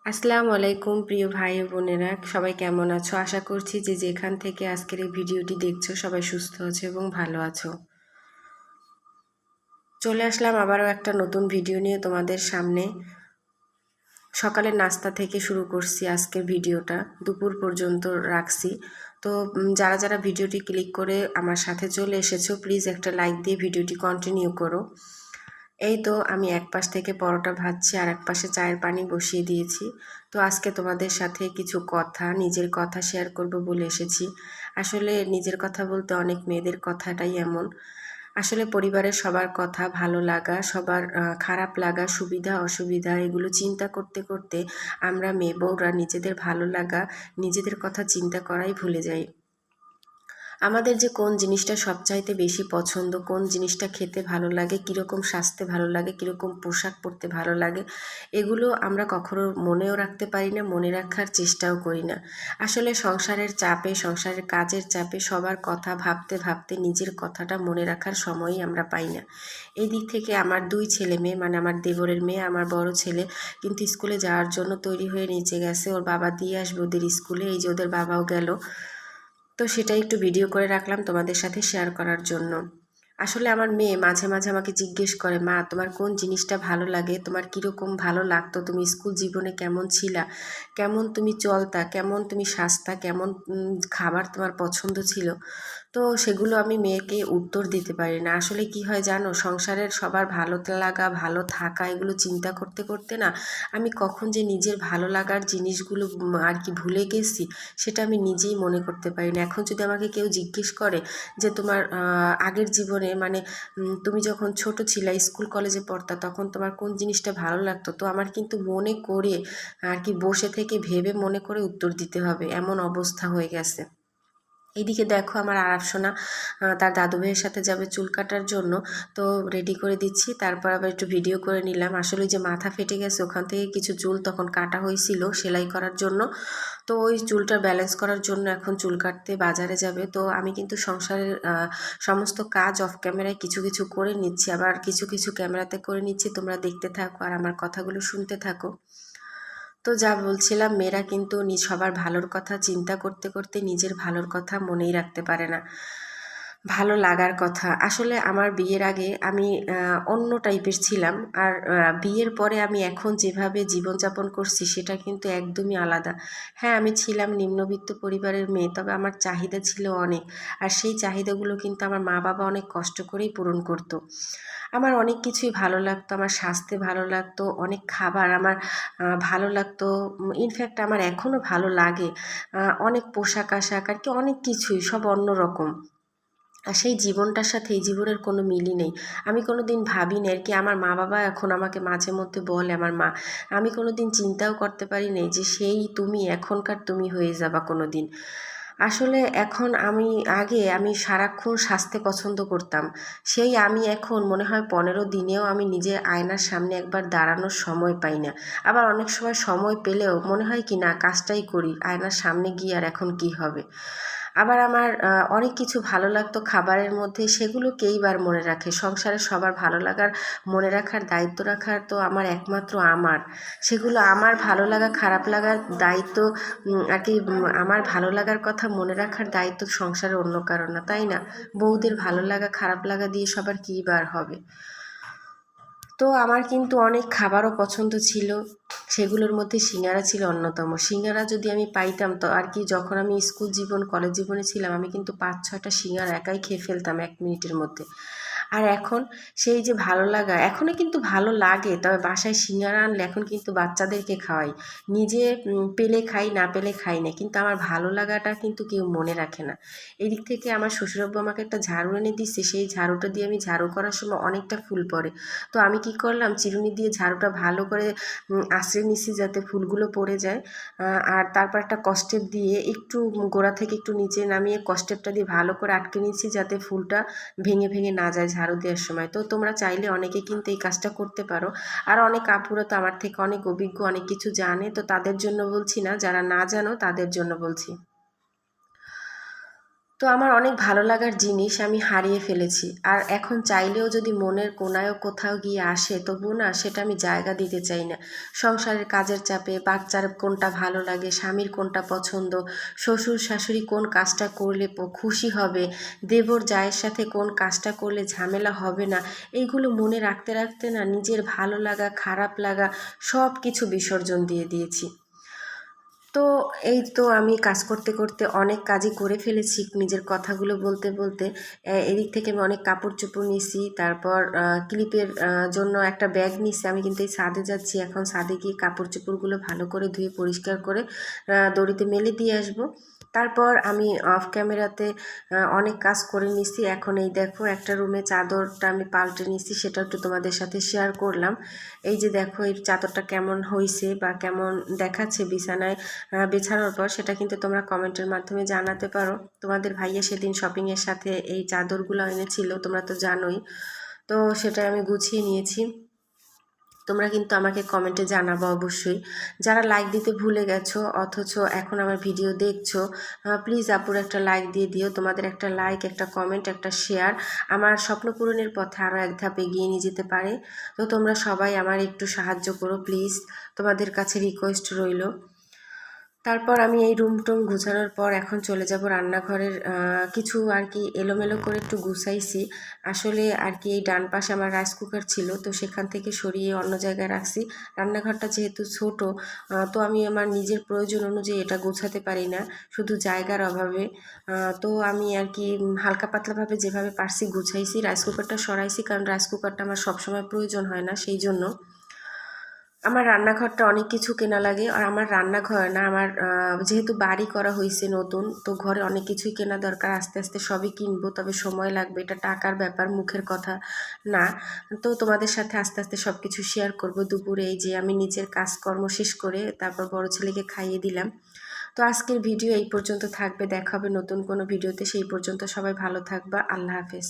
আসসালামু আলাইকুম প্রিয় ভাই ও বোনেরা, সবাই কেমন আছো? আশা করছি যে যেখান থেকে আজকের এই ভিডিওটি দেখছো সবাই সুস্থ আছো এবং ভালো আছো। চলে আসলাম আবারও একটা নতুন ভিডিও নিয়ে তোমাদের সামনে। সকালের নাস্তা থেকে শুরু করছি আজকের ভিডিওটা, দুপুর পর্যন্ত রাখছি। তো যারা যারা ভিডিওটি ক্লিক করে আমার সাথে চলে এসেছো, প্লিজ একটা লাইক দিয়ে ভিডিওটি কন্টিনিউ করো। এই তো আমি এক পাশ থেকে পরোটা ভাজছি আর এক পাশে চায়ের পানি বসিয়ে দিয়েছি। তো আজকে তোমাদের সাথে কিছু কথা, নিজের কথা শেয়ার করব বলে এসেছি। আসলে নিজের কথা বলতে অনেক মেয়েদের কথাটাই এমন। আসলে পরিবারের সবার কথা, ভালো লাগা, সবার খারাপ লাগা, সুবিধা অসুবিধা এগুলো চিন্তা করতে করতে আমরা মেয়ে বউরা নিজেদের ভালো লাগা, নিজেদের কথা চিন্তা করাই ভুলে যাই। আমাদের যে কোন জিনিসটা সবচাইতে বেশি পছন্দ, কোন জিনিসটা খেতে ভালো লাগে, কীরকম স্বাস্থ্যে ভালো লাগে, কীরকম পোশাক পরতে ভালো লাগে, এগুলো আমরা কখনো মনেও রাখতে পারি না, মনে রাখার চেষ্টাও করি না। আসলে সংসারের চাপে, সংসারের কাজের চাপে সবার কথা ভাবতে ভাবতে নিজের কথাটা মনে রাখার সময়ই আমরা পাই না। এই দিক থেকে আমার দুই ছেলে মেয়ে, মানে আমার দেবরের মেয়ে, আমার বড় ছেলে কিন্তু স্কুলে যাওয়ার জন্য তৈরি হয়ে নিচে গেছে। ওর বাবা দিয়ে আসবে ওদের স্কুলে, এই যে ওদের বাবাও গেল। তো সেটাই একটু ভিডিও করে রাখলাম তোমাদের সাথে শেয়ার করার জন্য। আসলে আমার মেয়ে মাঝে মাঝে আমাকে জিজ্ঞেস করে, মা তোমার কোন জিনিসটা ভালো লাগে, তোমার কীরকম ভালো লাগতো, তুমি স্কুল জীবনে কেমন ছিলা, কেমন তুমি চলতা, কেমন তুমি সাজতা, কেমন খাবার তোমার পছন্দ ছিল। তো সেগুলো আমি মেয়েকে উত্তর দিতে পারি না। আসলে কি হয় জানো, সংসারের সবার ভালো লাগা, ভালো থাকা এগুলো চিন্তা করতে করতে না আমি কখন যে নিজের ভালো লাগার জিনিসগুলো আর কি ভুলে গেছি সেটা আমি নিজেই মনে করতে পারি না। এখন যদি আমাকে কেউ জিজ্ঞেস করে যে তোমার আগের জীবনে, মানে তুমি যখন ছোট ছিলা, স্কুল কলেজে পড়তা, তখন তোমার কোন জিনিসটা ভালো লাগতো, তো আমার কিন্তু মনে করে আর কি বসে থেকে ভেবে মনে করে উত্তর দিতে হবে, এমন অবস্থা হয়ে গেছে। এইদিকে দেখো আমার আরাফসোনা তার দাদু ভাইয়ের সাথে যাবে চুল কাটার জন্য। তো রেডি করে দিচ্ছি, তারপর আবার একটু ভিডিও করে নিলাম। আসলে যে মাথা ফেটে গেছে ওখান থেকে কিছু চুল তখন কাটা হয়েছিল সেলাই করার জন্য। তো ওই চুলটা ব্যালেন্স করার জন্য এখন চুল কাটতে বাজারে যাবে। তো আমি কিন্তু সংসারের সমস্ত কাজ অফ ক্যামেরায় কিছু কিছু করে নিচ্ছি, আবার কিছু কিছু ক্যামেরাতে করে নিচ্ছি। তোমরা দেখতে থাকো আর আমার কথাগুলো শুনতে থাকো। তো যা বলছিলাম, মেয়েরা কিন্তু সবার ভালোর কথা চিন্তা করতে করতে নিজের ভালোর কথা মনেই রাখতে পারে না, ভালো লাগার কথা। আসলে আমার বিয়ের আগে আমি অন্য টাইপের ছিলাম, আর বিয়ের পরে আমি এখন যেভাবে জীবনযাপন করছি সেটা কিন্তু একদমই আলাদা। হ্যাঁ, আমি ছিলাম নিম্নবিত্ত পরিবারের মেয়ে, তবে আমার চাহিদা ছিল অনেক। আর সেই চাহিদাগুলো কিন্তু আমার মা বাবা অনেক কষ্ট করেই পূরণ করতো। আমার অনেক কিছুই ভালো লাগতো, আমার স্বাস্থ্যে ভালো লাগতো, অনেক খাবার আমার ভালো লাগতো। ইনফ্যাক্ট আমার এখনও ভালো লাগে। অনেক পোশাক আশাক আর কি, অনেক কিছুই সব অন্যরকম। আর সেই জীবনটার সাথে এই জীবনের কোনো মিলই নেই। আমি কোনো দিন ভাবিনি আর কি, আমার মা বাবা এখন আমাকে মাঝে মধ্যে বলে, আমার মা, আমি কোনো দিন চিন্তাও করতে পারি নাই যে সেই তুমি এখনকার তুমি হয়ে যাবা কোনো দিন। আসলে এখন আমি সারাক্ষণ সাজতে পছন্দ করতাম, সেই আমি এখন মনে হয় 15 দিনেও আমি নিজের আয়নার সামনে একবার দাঁড়ানোর সময় পাই না। আবার অনেক সময় সময় পেলেও মনে হয় কি না, কাজটাই করি, আয়নার সামনে গিয়ে আর এখন কি হবে। আবার আমার অনেক কিছু ভালো লাগতো খাবারের মধ্যে, সেগুলো কেই বার মনে রাখে। সংসারে সবার ভালো লাগার মনে রাখার দায়িত্ব রাখার তো আমার একমাত্র আমার। সেগুলো আমার ভালো লাগা খারাপ লাগার দায়িত্ব আর কি, আমার ভালো লাগার কথা মনে রাখার দায়িত্ব সংসারে অন্য কারো না, তাই না? বউদের ভালো লাগা খারাপ লাগা দিয়ে সবার কী বার হবে। তো আমার কিন্তু অনেক খাবারও পছন্দ ছিল, সেগুলোর মধ্যে সিঙ্গারা ছিল অন্যতম। সিঙ্গারা যদি আমি পাইতাম তো আর কি, যখন আমি স্কুল জীবন কলেজ জীবনে ছিলাম আমি কিন্তু 5-6টা সিঙ্গারা একাই খেয়ে ফেলতাম 1 মিনিটের মধ্যে। আর এখন সেই যে ভালো লাগা, এখনও কিন্তু ভালো লাগে, তবে বাসায় সিঙ্গারা আনলে এখন কিন্তু বাচ্চাদেরকে খাওয়াই, নিজে পেলে খাই, না পেলে খাই না, কিন্তু আমার ভালো লাগাটা কিন্তু কেউ মনে রাখে না। এদিক থেকে আমার শ্বশুরাব্বু আমাকে একটা ঝাড়ু এনে দিচ্ছে, সেই ঝাড়ুটা দিয়ে আমি ঝাড়ু করার সময় অনেকটা ফুল পড়ে। তো আমি কি করলাম, চিরুনি দিয়ে ঝাড়ুটা ভালো করে আঁচড়ে নিছি যাতে ফুলগুলো পড়ে যায়। আর তারপর একটা কস্টেপ দিয়ে একটু গোড়া থেকে একটু নিচে নামিয়ে কস্টেপটা দিয়ে ভালো করে আটকে নিচ্ছি যাতে ফুলটা ভেঙে ভেঙে না যায় ঝাড়ু দেওয়ার সময়। তো তোমরা চাইলে অনেকে কিন্তু এই কাজটা করতে পারো। আর অনেক আপুরা তো আমার থেকে অনেক অভিজ্ঞ, অনেক কিছু জানে, তো তাদের জন্য বলছি না, যারা না জানো তাদের জন্য বলছি। তো আমার অনেক ভালো লাগার জিনিস আমি হারিয়ে ফেলেছি, আর এখন চাইলেও যদি মনের কোনায়ও কোথাও গিয়ে আসে তবু না সেটা আমি জায়গা দিতে চাই না। সংসারের কাজের চাপে বাচ্চার কোনটা ভালো লাগে, স্বামীর কোনটা পছন্দ, শ্বশুর শাশুড়ি কোন কাজটা করলে খুশি হবে, দেবর জায়ের সাথে কোন কাজটা করলে ঝামেলা হবে না, এইগুলো মনে রাখতে রাখতে না নিজের ভালো লাগা খারাপ লাগা সব কিছু বিসর্জন দিয়ে দিয়েছি। তো এই তো আমি কাজ করতে করতে অনেক কাজই করে ফেলেছি নিজের কথাগুলো বলতে বলতে। এদিক থেকে আমি অনেক কাপড় চোপড় নিছি, তারপর ক্লিপের জন্য একটা ব্যাগ নিছি। আমি কিন্তু এই ছাদে যাচ্ছি, এখন ছাদে গিয়ে কাপড় চোপড়গুলো ভালো করে ধুয়ে পরিষ্কার করে দড়িতে মেলে দিয়ে আসবো। তারপর আমি অফ ক্যামেরাতে অনেক কাজ করে নিছি। এখন এই দেখো একটা রুমে চাদরটা আমি পাল্টে নিছি, সেটা একটু তোমাদের সাথে শেয়ার করলাম। এই যে দেখো এই চাদরটা কেমন হয়েছে বা কেমন দেখাচ্ছে বিছানায় বিছানোর পর, সেটা কিন্তু তোমরা কমেন্টের মাধ্যমে জানাতে পারো। তোমাদের ভাইয়া সেদিন শপিংয়ের সাথে এই চাদরগুলো এনেছিল, তোমরা তো জানোই। তো সেটা আমি গুছিয়ে নিয়েছি। তোমরা কিন্তু আমাকে কমেন্টে জানাবো অবশ্যই। যারা লাইক দিতে ভুলে গেছো অথচ এখন আমার ভিডিও দেখছো, প্লিজ আপুর একটা লাইক দিয়ে দিও। তোমাদের একটা লাইক, একটা কমেন্ট, একটা শেয়ার আমার স্বপ্ন পূরণের পথে আরও এক ধাপ এগিয়ে নিয়ে যেতে পারে। তো তোমরা সবাই আমার একটু সাহায্য করো প্লিজ, তোমাদের কাছে রিকোয়েস্ট রইল। তারপর আমি এই রুম টুম গুছানোর পর এখন চলে যাব রান্নাঘরের কিছু আর কি এলোমেলো করে একটু গুছাইছি। আসলে আর কি এই ডান পাশে আমার রাইস কুকার ছিল, তো সেখান থেকে সরিয়ে অন্য জায়গায় রাখছি। রান্নাঘরটা যেহেতু ছোট, তো আমি আমার নিজের প্রয়োজন অনুযায়ী এটা গোছাতে পারি না, শুধু জায়গার অভাবে। তো আমি আর কি হালকা পাতলাভাবে যেভাবে পারছি গুছাইছি। রাইস কুকারটা সরাইছি, কারণ রাইস কুকারটা আমার সবসময় প্রয়োজন হয় না, সেই জন্য। আমার রান্নাঘরটা অনেক কিছু কেনা লাগে, আর আমার রান্নাঘর না আমার যেহেতু বাড়ি করা হয়েছে নতুন, তো ঘরে অনেক কিছুই কেনা দরকার। আস্তে আস্তে সবই কিনবো, তবে সময় লাগবে, এটা টাকার ব্যাপার, মুখের কথা না। তো তোমাদের সাথে আস্তে আস্তে সব কিছু শেয়ার করব। দুপুরে এই যে আমি নিচের কাজকর্ম শেষ করে তারপর বড় ছেলেকে খাইয়ে দিলাম। তো আজকের ভিডিও এই পর্যন্ত থাকবে, দেখা হবে নতুন কোনো ভিডিওতে। সেই পর্যন্ত সবাই ভালো থাকবা, আল্লাহ হাফেজ।